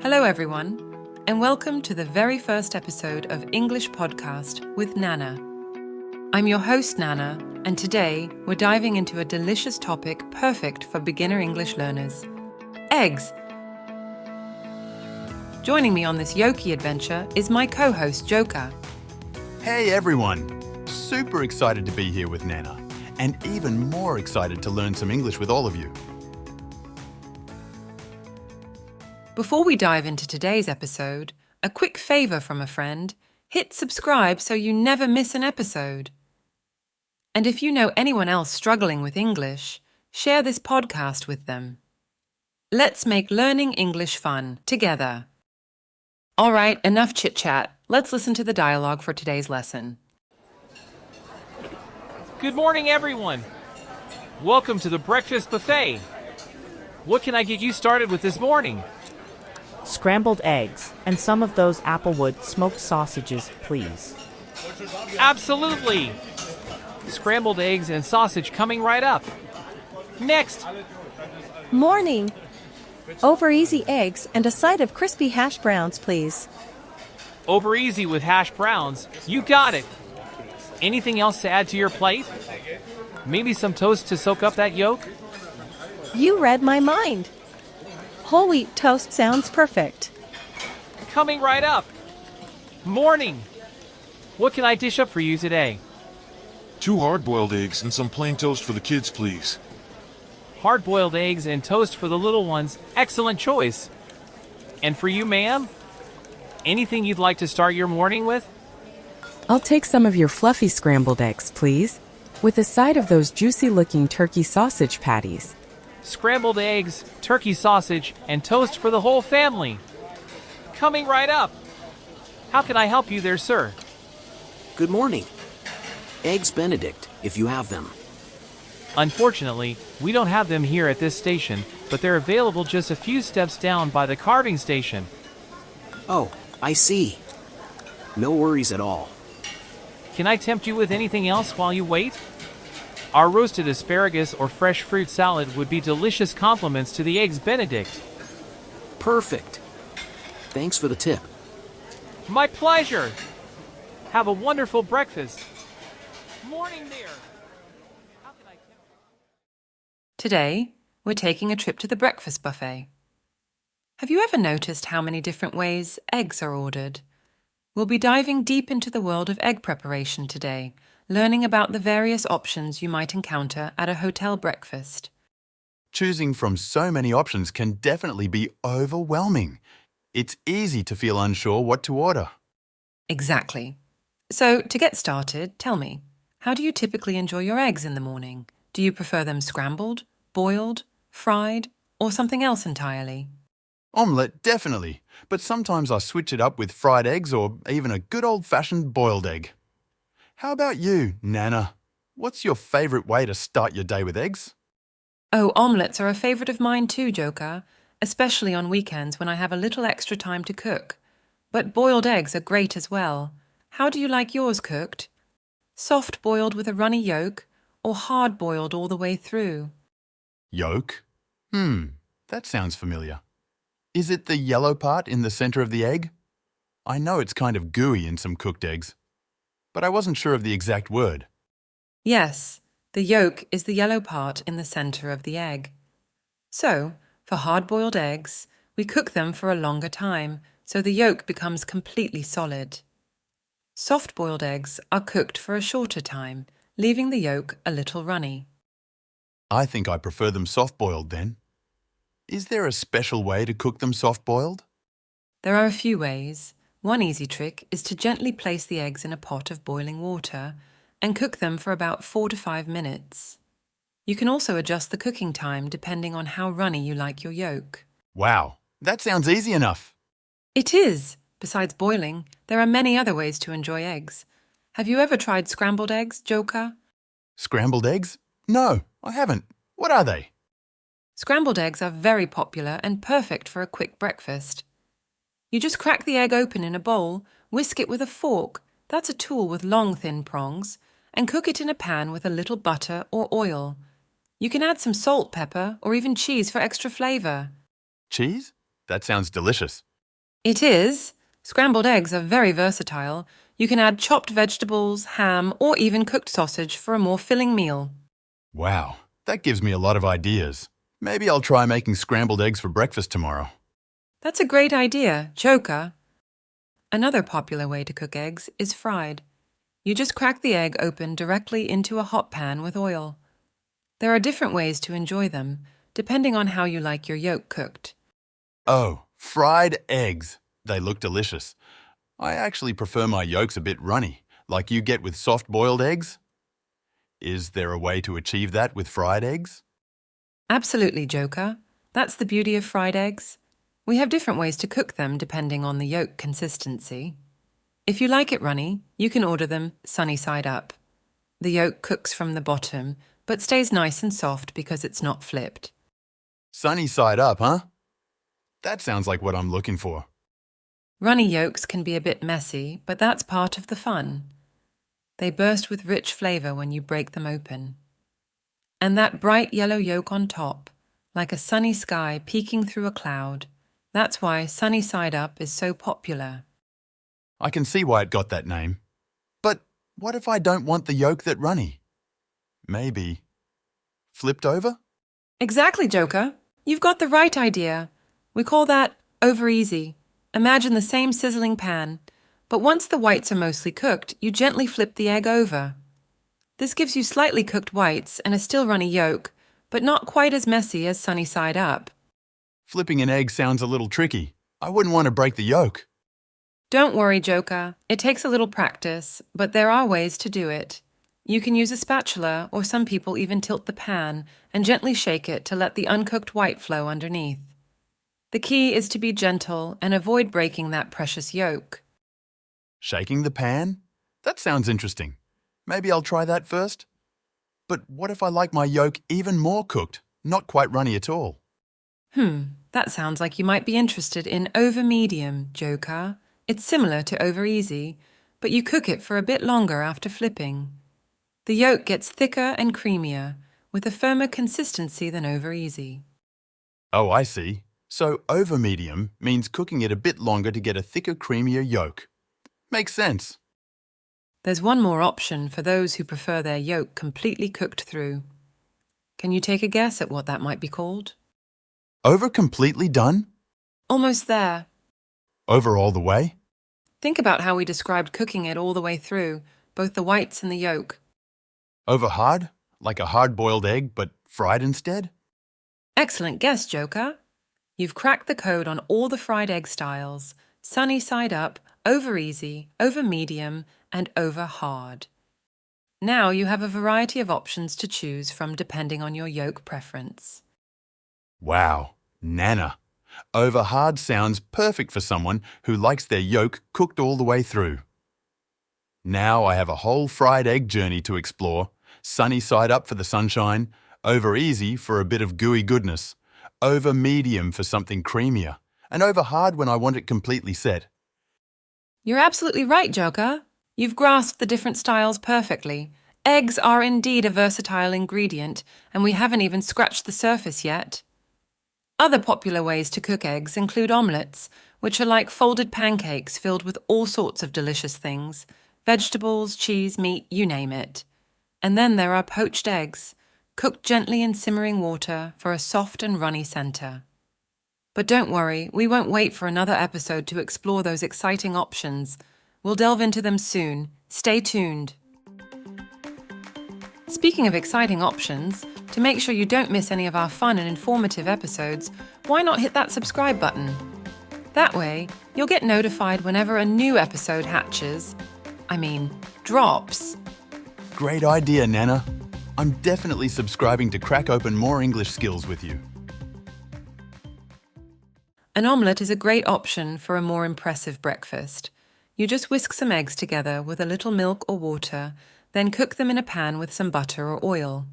Hello everyone, and welcome to the very first episode of English Podcast with Nana. I'm your host Nana, and today we're diving into a delicious topic perfect for beginner English learners: eggs. Joining me on this yolky adventure is my co-host Joka. Hey everyone! Super excited to be here with Nana, and even more excited to learn some English with all of you. Before we dive into today's episode, a quick favour from a friend: hit subscribe so you never miss an episode. And if you know anyone else struggling with English, share this podcast with them. Let's make learning English fun together. All right, enough chit-chat. Let's listen to the dialogue for today's lesson. Good morning, everyone. Welcome to the breakfast buffet. What can I get you started with this morning? Scrambled eggs, and some of those Applewood smoked sausages, please. Absolutely. Scrambled eggs and sausage coming right up. Next. Morning. Over easy eggs and a side of crispy hash browns, please. Over easy with hash browns. You got it. Anything else to add to your plate? Maybe some toast to soak up that yolk? You read my mind. Whole wheat toast sounds perfect. Coming right up. Morning. What can I dish up for you today? 2 hard-boiled eggs and some plain toast for the kids, please. Hard-boiled eggs and toast for the little ones. Excellent choice. And for you, ma'am? Anything you'd like to start your morning with? I'll take some of your fluffy scrambled eggs, please, with a side of those juicy-looking turkey sausage patties. Scrambled eggs, turkey sausage, and toast for the whole family. Coming right up. How can I help you there, sir? Good morning. Eggs Benedict, if you have them. Unfortunately, we don't have them here at this station, but they're available just a few steps down by the carving station. Oh, I see. No worries at all. Can I tempt you with anything else while you wait? Our roasted asparagus or fresh fruit salad would be delicious complements to the Eggs Benedict. Perfect. Thanks for the tip. My pleasure. Have a wonderful breakfast. Morning there. How can I tempt you? Today, we're taking a trip to the breakfast buffet. Have you ever noticed how many different ways eggs are ordered? We'll be diving deep into the world of egg preparation today, learning about the various options you might encounter at a hotel breakfast. Choosing from so many options can definitely be overwhelming. It's easy to feel unsure what to order. Exactly. So, to get started, tell me, how do you typically enjoy your eggs in the morning? Do you prefer them scrambled, boiled, fried, or something else entirely? Omelette, definitely, but sometimes I switch it up with fried eggs or even a good old-fashioned boiled egg. How about you, Nana? What's your favourite way to start your day with eggs? Oh, omelettes are a favourite of mine too, Joka, especially on weekends when I have a little extra time to cook. But boiled eggs are great as well. How do you like yours cooked? Soft boiled with a runny yolk, or hard boiled all the way through? Yolk? That sounds familiar. Is it the yellow part in the centre of the egg? I know it's kind of gooey in some cooked eggs, but I wasn't sure of the exact word. Yes, the yolk is the yellow part in the centre of the egg. So, for hard-boiled eggs, we cook them for a longer time, so the yolk becomes completely solid. Soft-boiled eggs are cooked for a shorter time, leaving the yolk a little runny. I think I prefer them soft-boiled then. Is there a special way to cook them soft-boiled? There are a few ways. One easy trick is to gently place the eggs in a pot of boiling water and cook them for about 4 to 5 minutes. You can also adjust the cooking time depending on how runny you like your yolk. Wow, that sounds easy enough. It is! Besides boiling, there are many other ways to enjoy eggs. Have you ever tried scrambled eggs, Joka? Scrambled eggs? No, I haven't. What are they? Scrambled eggs are very popular and perfect for a quick breakfast. You just crack the egg open in a bowl, whisk it with a fork, that's a tool with long thin prongs, and cook it in a pan with a little butter or oil. You can add some salt, pepper, or even cheese for extra flavour. Cheese? That sounds delicious. It is. Scrambled eggs are very versatile. You can add chopped vegetables, ham, or even cooked sausage for a more filling meal. Wow, that gives me a lot of ideas. Maybe I'll try making scrambled eggs for breakfast tomorrow. That's a great idea, Joker. Another popular way to cook eggs is fried. You just crack the egg open directly into a hot pan with oil. There are different ways to enjoy them, depending on how you like your yolk cooked. Oh, fried eggs. They look delicious. I actually prefer my yolks a bit runny, like you get with soft-boiled eggs. Is there a way to achieve that with fried eggs? Absolutely, Joker. That's the beauty of fried eggs. We have different ways to cook them depending on the yolk consistency. If you like it runny, you can order them sunny side up. The yolk cooks from the bottom, but stays nice and soft because it's not flipped. Sunny side up, huh? That sounds like what I'm looking for. Runny yolks can be a bit messy, but that's part of the fun. They burst with rich flavour when you break them open. And that bright yellow yolk on top, like a sunny sky peeking through a cloud, that's why sunny side up is so popular. I can see why it got that name. But what if I don't want the yolk that runny? Maybe flipped over? Exactly, Joker. You've got the right idea. We call that over easy. Imagine the same sizzling pan, but once the whites are mostly cooked, you gently flip the egg over. This gives you slightly cooked whites and a still runny yolk, but not quite as messy as sunny side up. Flipping an egg sounds a little tricky. I wouldn't want to break the yolk. Don't worry, Joker. It takes a little practice, but there are ways to do it. You can use a spatula, or some people even tilt the pan and gently shake it to let the uncooked white flow underneath. The key is to be gentle and avoid breaking that precious yolk. Shaking the pan? That sounds interesting. Maybe I'll try that first. But what if I like my yolk even more cooked, not quite runny at all? That sounds like you might be interested in over medium, Joker. It's similar to over easy, but you cook it for a bit longer after flipping. The yolk gets thicker and creamier, with a firmer consistency than over easy. Oh, I see. So over medium means cooking it a bit longer to get a thicker, creamier yolk. Makes sense. There's one more option for those who prefer their yolk completely cooked through. Can you take a guess at what that might be called? Over completely done? Almost there. Over all the way? Think about how we described cooking it all the way through, both the whites and the yolk. Over hard? Like a hard-boiled egg, but fried instead? Excellent guess, Joker. You've cracked the code on all the fried egg styles: sunny side up, over easy, over medium, and over hard. Now you have a variety of options to choose from depending on your yolk preference. Wow, Nana. Over hard sounds perfect for someone who likes their yolk cooked all the way through. Now I have a whole fried egg journey to explore. Sunny side up for the sunshine, over easy for a bit of gooey goodness, over medium for something creamier, and over hard when I want it completely set. You're absolutely right, Joker. You've grasped the different styles perfectly. Eggs are indeed a versatile ingredient, and we haven't even scratched the surface yet. Other popular ways to cook eggs include omelettes, which are like folded pancakes filled with all sorts of delicious things: vegetables, cheese, meat, you name it. And then there are poached eggs, cooked gently in simmering water for a soft and runny center. But don't worry, we won't wait for another episode to explore those exciting options. We'll delve into them soon. Stay tuned. Speaking of exciting options, to make sure you don't miss any of our fun and informative episodes, why not hit that subscribe button? That way, you'll get notified whenever a new episode drops. Great idea, Nana. I'm definitely subscribing to crack open more English skills with you. An omelette is a great option for a more impressive breakfast. You just whisk some eggs together with a little milk or water, then cook them in a pan with some butter or oil.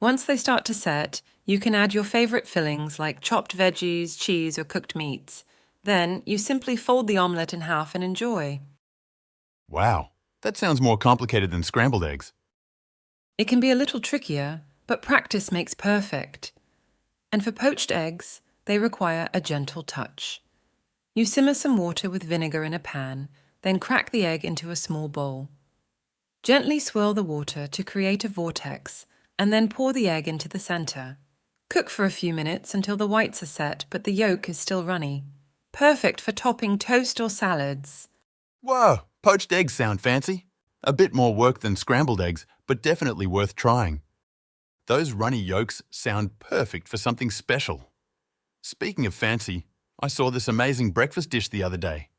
Once they start to set, you can add your favorite fillings like chopped veggies, cheese, or cooked meats. Then you simply fold the omelette in half and enjoy. Wow, that sounds more complicated than scrambled eggs. It can be a little trickier, but practice makes perfect. And for poached eggs, they require a gentle touch. You simmer some water with vinegar in a pan, then crack the egg into a small bowl. Gently swirl the water to create a vortex, and then pour the egg into the center. Cook for a few minutes until the whites are set but the yolk is still runny. Perfect for topping toast or salads. Whoa, poached eggs sound fancy. A bit more work than scrambled eggs, but definitely worth trying. Those runny yolks sound perfect for something special. Speaking of fancy, I saw this amazing breakfast dish the other day.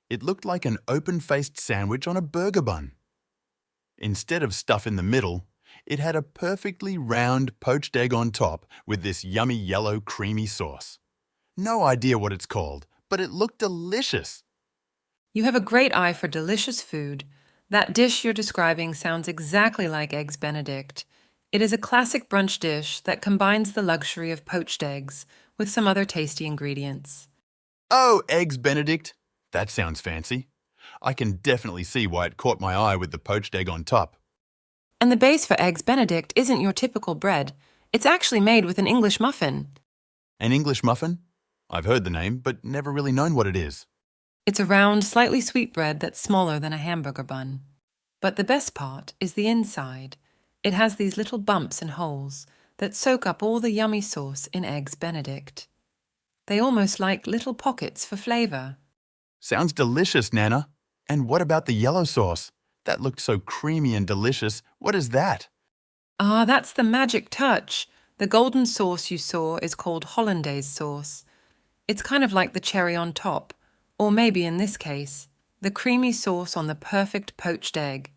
It looked like an open-faced sandwich on a burger bun. Instead of stuff in the middle, it had a perfectly round poached egg on top with this yummy yellow creamy sauce. No idea what it's called, but it looked delicious. You have a great eye for delicious food. That dish you're describing sounds exactly like Eggs Benedict. It is a classic brunch dish that combines the luxury of poached eggs with some other tasty ingredients. Oh, Eggs Benedict! That sounds fancy. I can definitely see why it caught my eye with the poached egg on top. And the base for Eggs Benedict isn't your typical bread. It's actually made with an English muffin. An English muffin? I've heard the name, but never really known what it is. It's a round, slightly sweet bread that's smaller than a hamburger bun. But the best part is the inside. It has these little bumps and holes that soak up all the yummy sauce in Eggs Benedict. They almost like little pockets for flavor. Sounds delicious, Nana. And what about the yellow sauce? That looked so creamy and delicious. What is that? Ah, that's the magic touch. The golden sauce you saw is called hollandaise sauce. It's kind of like the cherry on top, or maybe in this case, the creamy sauce on the perfect poached egg.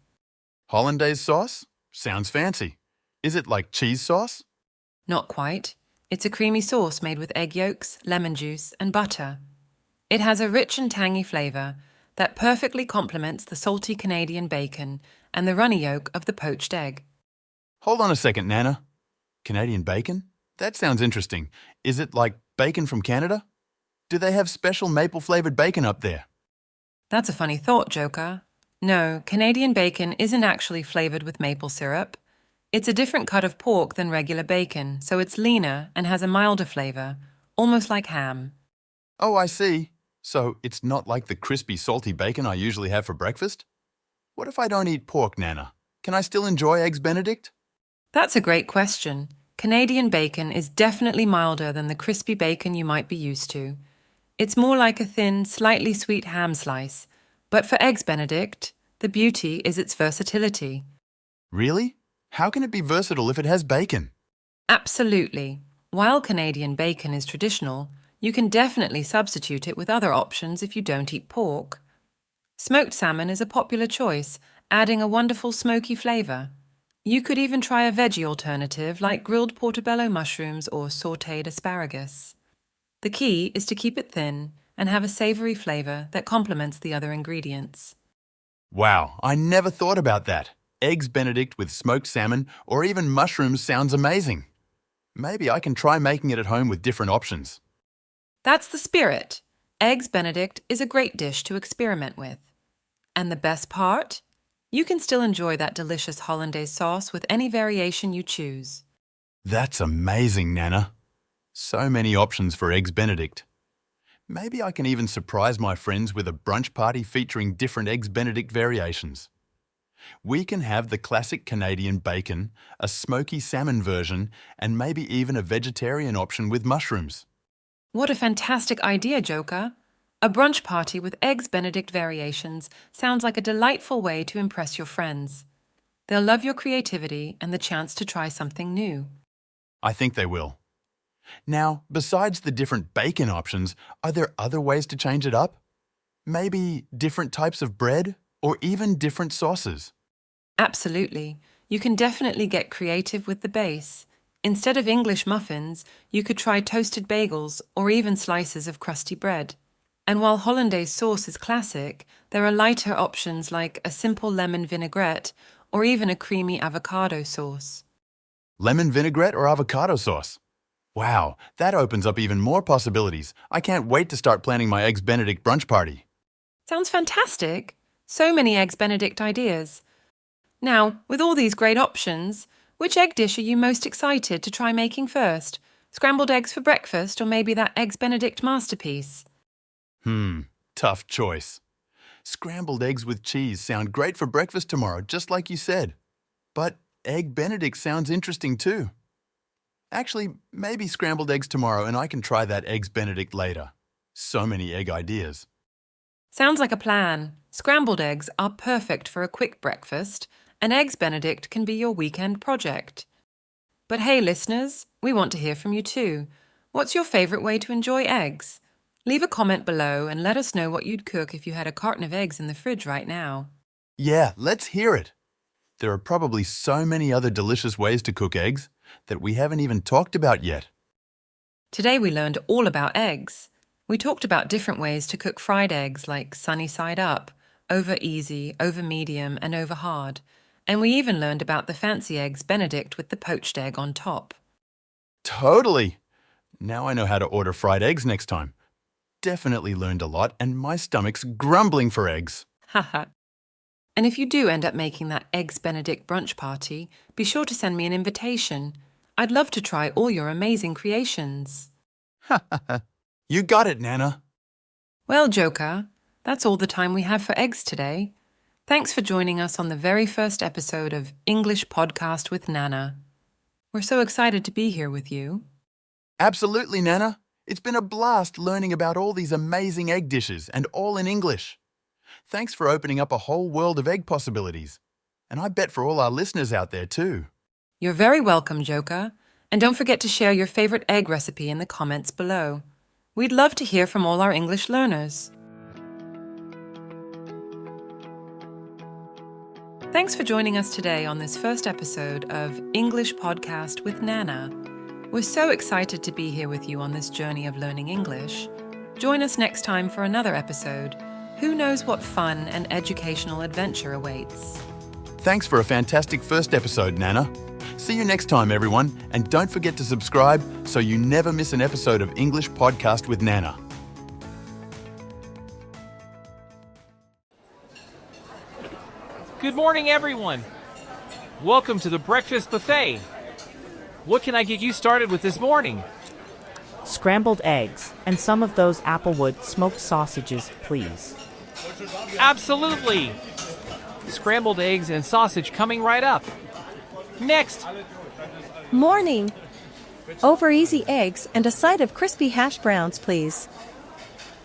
Hollandaise sauce? Sounds fancy. Is it like cheese sauce? Not quite. It's a creamy sauce made with egg yolks, lemon juice, and butter. It has a rich and tangy flavor that perfectly complements the salty Canadian bacon and the runny yolk of the poached egg. Hold on a second, Nana. Canadian bacon? That sounds interesting. Is it like bacon from Canada? Do they have special maple-flavored bacon up there? That's a funny thought, Joker. No, Canadian bacon isn't actually flavored with maple syrup. It's a different cut of pork than regular bacon, so it's leaner and has a milder flavor, almost like ham. Oh, I see. So it's not like the crispy, salty bacon I usually have for breakfast? What if I don't eat pork, Nana? Can I still enjoy Eggs Benedict? That's a great question. Canadian bacon is definitely milder than the crispy bacon you might be used to. It's more like a thin, slightly sweet ham slice. But for Eggs Benedict, the beauty is its versatility. Really? How can it be versatile if it has bacon? Absolutely. While Canadian bacon is traditional, you can definitely substitute it with other options if you don't eat pork. Smoked salmon is a popular choice, adding a wonderful smoky flavor. You could even try a veggie alternative like grilled portobello mushrooms or sautéed asparagus. The key is to keep it thin and have a savory flavor that complements the other ingredients. Wow, I never thought about that. Eggs Benedict with smoked salmon or even mushrooms sounds amazing. Maybe I can try making it at home with different options. That's the spirit. Eggs Benedict is a great dish to experiment with. And the best part? You can still enjoy that delicious hollandaise sauce with any variation you choose. That's amazing, Nana. So many options for Eggs Benedict. Maybe I can even surprise my friends with a brunch party featuring different Eggs Benedict variations. We can have the classic Canadian bacon, a smoky salmon version, and maybe even a vegetarian option with mushrooms. What a fantastic idea, Joker! A brunch party with Eggs Benedict variations sounds like a delightful way to impress your friends. They'll love your creativity and the chance to try something new. I think they will. Now, besides the different bacon options, are there other ways to change it up? Maybe different types of bread or even different sauces? Absolutely. You can definitely get creative with the base. Instead of English muffins, you could try toasted bagels or even slices of crusty bread. And while hollandaise sauce is classic, there are lighter options like a simple lemon vinaigrette or even a creamy avocado sauce. Lemon vinaigrette or avocado sauce? Wow, that opens up even more possibilities. I can't wait to start planning my Eggs Benedict brunch party. Sounds fantastic! So many Eggs Benedict ideas. Now, with all these great options, which egg dish are you most excited to try making first? Scrambled eggs for breakfast or maybe that Eggs Benedict masterpiece? Tough choice. Scrambled eggs with cheese sound great for breakfast tomorrow, just like you said. But Egg Benedict sounds interesting too. Actually, maybe scrambled eggs tomorrow and I can try that Eggs Benedict later. So many egg ideas. Sounds like a plan. Scrambled eggs are perfect for a quick breakfast, and Eggs Benedict can be your weekend project. But hey, listeners, we want to hear from you too. What's your favourite way to enjoy eggs? Leave a comment below and let us know what you'd cook if you had a carton of eggs in the fridge right now. Yeah, let's hear it. There are probably so many other delicious ways to cook eggs that we haven't even talked about yet. Today we learned all about eggs. We talked about different ways to cook fried eggs like sunny side up, over easy, over medium, and over hard. And we even learned about the fancy Eggs Benedict with the poached egg on top. Totally! Now I know how to order fried eggs next time. Definitely learned a lot and my stomach's grumbling for eggs. Haha. And if you do end up making that Eggs Benedict brunch party, be sure to send me an invitation. I'd love to try all your amazing creations. You got it, Nana. Well, Joker, that's all the time we have for eggs today. Thanks for joining us on the very first episode of English Podcast with Nana. We're so excited to be here with you. Absolutely, Nana. It's been a blast learning about all these amazing egg dishes and all in English. Thanks for opening up a whole world of egg possibilities. And I bet for all our listeners out there too. You're very welcome, Joker. And don't forget to share your favorite egg recipe in the comments below. We'd love to hear from all our English learners. Thanks for joining us today on this first episode of English Podcast with Nana. We're so excited to be here with you on this journey of learning English. Join us next time for another episode. Who knows what fun and educational adventure awaits? Thanks for a fantastic first episode, Nana. See you next time, everyone, and don't forget to subscribe so you never miss an episode of English Podcast with Nana. Good morning, everyone. Welcome to the breakfast buffet. What can I get you started with this morning? Scrambled eggs and some of those Applewood smoked sausages, please. Absolutely. Scrambled eggs and sausage coming right up. Next. Morning. Over easy eggs and a side of crispy hash browns, please.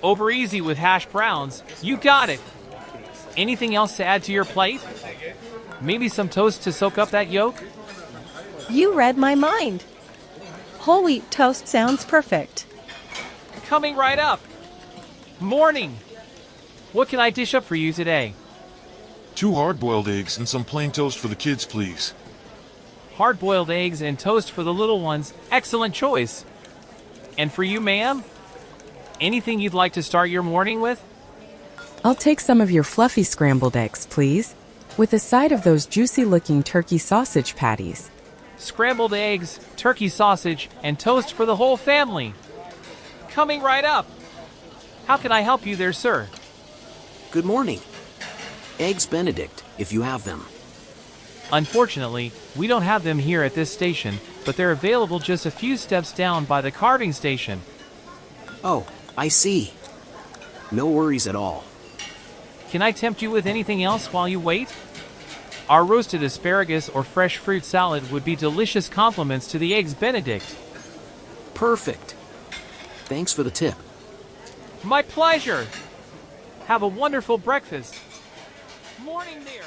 Over easy with hash browns. You got it. Anything else to add to your plate? Maybe some toast to soak up that yolk? You read my mind. Whole wheat toast sounds perfect. Coming right up. Morning. What can I dish up for you today? 2 hard-boiled eggs and some plain toast for the kids, please. Hard-boiled eggs and toast for the little ones. Excellent choice. And for you, ma'am? Anything you'd like to start your morning with? I'll take some of your fluffy scrambled eggs, please, with a side of those juicy-looking turkey sausage patties. Scrambled eggs, turkey sausage, and toast for the whole family. Coming right up. How can I help you there, sir? Good morning. Eggs Benedict, if you have them. Unfortunately, we don't have them here at this station, but they're available just a few steps down by the carving station. Oh, I see. No worries at all. Can I tempt you with anything else while you wait? Our roasted asparagus or fresh fruit salad would be delicious complements to the Eggs Benedict. Perfect. Thanks for the tip. My pleasure. Have a wonderful breakfast. Morning there.